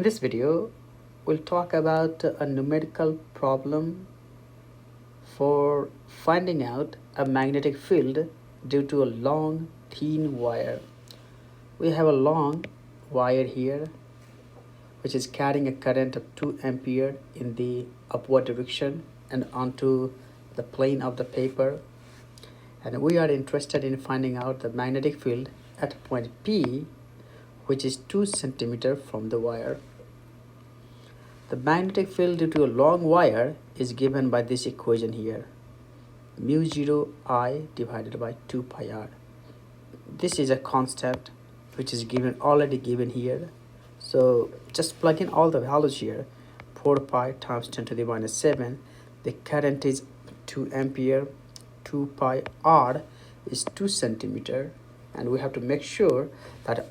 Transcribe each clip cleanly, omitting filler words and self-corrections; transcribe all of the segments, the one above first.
In this video, we'll talk about a numerical problem for finding out a magnetic field due to a long thin wire. We have a long wire here which is carrying a current of 2 ampere in the upward direction and onto the plane of the paper, and we are interested in finding out the magnetic field at point P, which is 2 centimeter from the wire. The magnetic field due to a long wire is given by this equation here, mu 0 I divided by 2 pi r. This is a constant which is already given here. So just plug in all the values here. 4 pi times 10 to the minus 7. The current is 2 ampere. 2 pi r is 2 centimeter. And we have to make sure that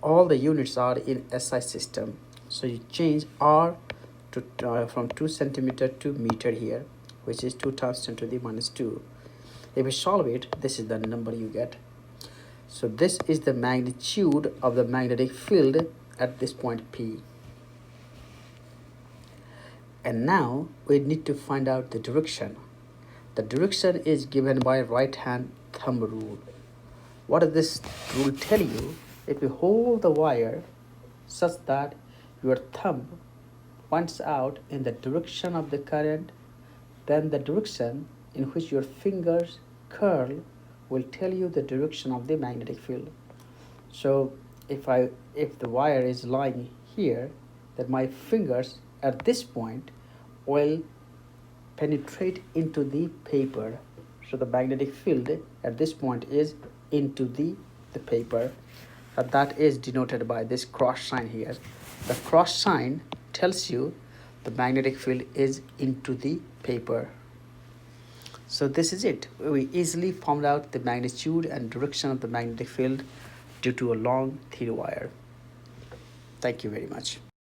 all the units are in SI system. So you change r to from 2 centimeter to meter here, which is 2 times 10 to the minus 2. If you solve it, this is the number you get. So this is the magnitude of the magnetic field at this point P. And now we need to find out the direction. The direction is given by right hand thumb rule. What does this rule tell you? If you hold the wire such that your thumb points out in the direction of the current, then the direction in which your fingers curl will tell you the direction of the magnetic field. So if the wire is lying here, then my fingers at this point will penetrate into the paper. So the magnetic field at this point is into the paper. That is denoted by this cross sign here. The cross sign tells you the magnetic field is into the paper. So this is it. We easily found out the magnitude and direction of the magnetic field due to a long thin wire. Thank you very much.